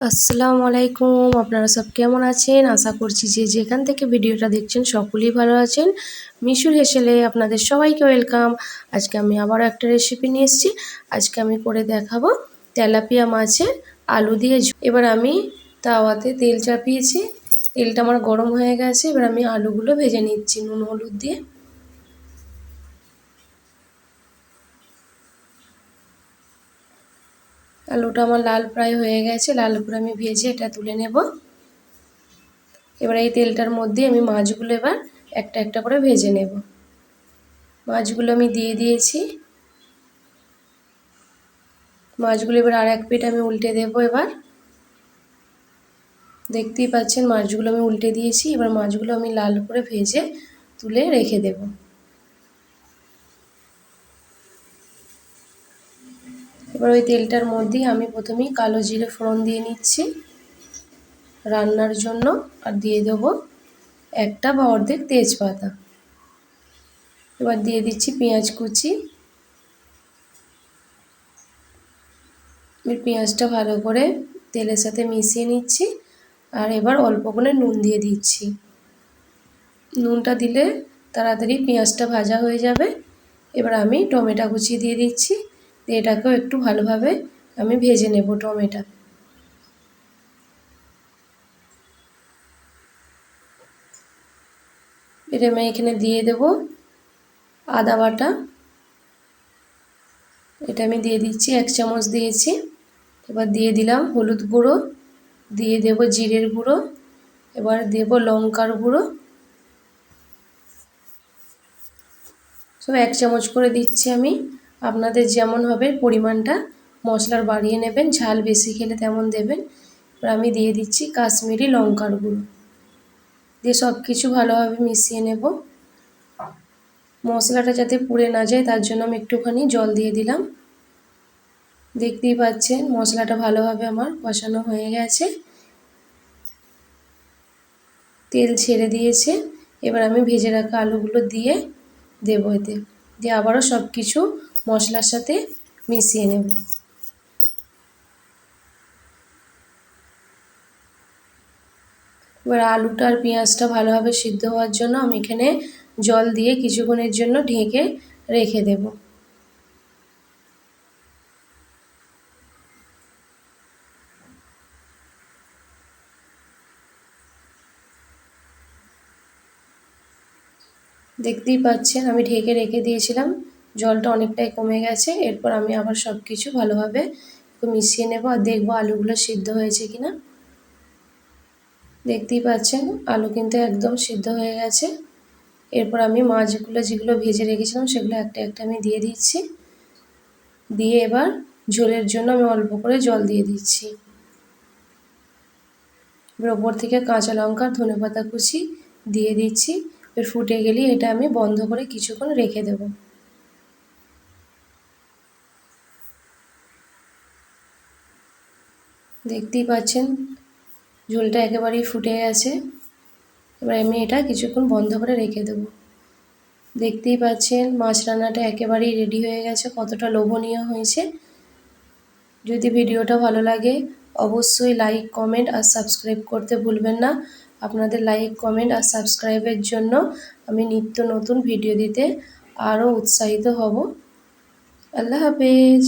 আসসালামু আলাইকুম। আপনারা সব কেমন আছেন? আশা করছি যে যেখান থেকে ভিডিওটা দেখছেন সকলেই ভালো আছেন। মিশুর হেসেলে আপনাদের সবাইকে ওয়েলকাম। আজকে আমি আবারও একটা রেসিপি নিয়ে এসেছি। আজকে আমি করে দেখাবো তেলাপিয়া মাছের আলু দিয়ে ঝোল। এবার আমি তাওয়াতে তেল চাপিয়েছি, তেলটা আমার গরম হয়ে গেছে। এবার আমি আলুগুলো ভেজে নিচ্ছি নুন হলুদ দিয়ে। আলুটা আমার লাল প্রায় হয়ে গেছে, লাল করে আমি ভেজে এটা তুলে নেব। এবার এই তেলটার মধ্যে আমি মাছগুলো এবার একটা একটা করে ভেজে নেব। মাছগুলো আমি দিয়ে দিয়েছি। মাছগুলো এবার আর এক পিঠ আমি উল্টে দেব। এবার দেখতেই পাচ্ছেন মাছগুলো আমি উল্টে দিয়েছি। এবার মাছগুলো আমি লাল করে ভেজে তুলে রেখে দেব। এবার ওই তেলটার মধ্যেই আমি প্রথমেই কালো জিরে ফোড়ন দিয়ে নিচ্ছি রান্নার জন্য, আর দিয়ে দেবো একটা বা অর্ধেক তেজপাতা। এবার দিয়ে দিচ্ছি পেঁয়াজ কুচি। পেঁয়াজটা ভালো করে তেলের সাথে মিশিয়ে নিচ্ছি, আর এবার অল্প করে নুন দিয়ে দিচ্ছি। নুনটা দিলে তাড়াতাড়ি পেঁয়াজটা ভাজা হয়ে যাবে। এবার আমি টমেটো কুচি দিয়ে দিচ্ছি, এটাকেও একটু ভালোভাবে আমি ভেজে নেব টমেটো। এটা আমি এখানে দিয়ে দেব আদা বাটা। এটা আমি দিয়ে দিচ্ছি 1 চামচ দিয়েছি। এবার দিয়ে দিলাম হলুদ গুঁড়ো, দিয়ে দেব জিরের গুঁড়ো, এবার দেব লঙ্কার গুঁড়ো। সব 1 চামচ করে দিচ্ছি আমি। আপনাদের যেমন হবে পরিমাণটা মশলার বাড়িয়ে নেবেন, ঝাল বেশি খেলে তেমন দেবেন। এবার আমি দিয়ে দিচ্ছি কাশ্মীরি লঙ্কার গুঁড়ো, দিয়ে সব কিছু ভালোভাবে মিশিয়ে নেব। মশলাটা যাতে পুড়ে না যায় তার জন্য আমি একটুখানি জল দিয়ে দিলাম। দেখতেই পাচ্ছেন মশলাটা ভালোভাবে আমার কষানো হয়ে গেছে, তেল ছেড়ে দিয়েছে। এবার আমি ভেজে রাখা আলুগুলো দিয়ে দেবো এতে, দিয়ে আবারও সব কিছু মশলার সাথে মিশিয়ে নেব। এবার আলুটা আর পেঁয়াজটা ভালোভাবে সিদ্ধ হওয়ার জন্য আমি এখানে জল দিয়ে কিছুক্ষণের জন্য ঢেকে রেখে দেব। দেখতেই পাচ্ছেন আমি ঢেকে রেখে দিয়েছিলাম, জলটা অনেকটাই কমে গেছে। এরপর আমি আবার সব কিছু ভালোভাবে মিশিয়ে নেব আর দেখবো আলুগুলো সিদ্ধ হয়েছে কিনা। দেখতেই পাচ্ছেন আলু কিন্তু একদম সিদ্ধ হয়ে গেছে। এরপর আমি মাছগুলো যেগুলো ভেজে রেখেছিলাম সেগুলো একটা একটা আমি দিয়ে দিচ্ছি, দিয়ে এবার ঝোলের জন্য আমি অল্প করে জল দিয়ে দিচ্ছি। এবার ওপর থেকে কাঁচা লঙ্কা ধনেপাতা কুচি দিয়ে দিচ্ছি। এবার ফুটে গেলে এটা আমি বন্ধ করে কিছুক্ষণ রেখে দেব। দেখতেই পাচ্ছেন ঝোলটা একেবারেই ফুটে গেছে। এবার আমি এটা কিছুক্ষণ বন্ধ করে রেখে দেব। দেখতেই পাচ্ছেন মাছ রান্নাটা একেবারেই রেডি হয়ে গেছে, কতটা লোভনীয় হয়েছে। যদি ভিডিওটা ভালো লাগে অবশ্যই লাইক কমেন্ট আর সাবস্ক্রাইব করতে ভুলবেন না। আপনাদের লাইক কমেন্ট আর সাবস্ক্রাইবের জন্য আমি নিত্য নতুন ভিডিও দিতে আরও উৎসাহিত হব। আল্লাহ হাফেজ।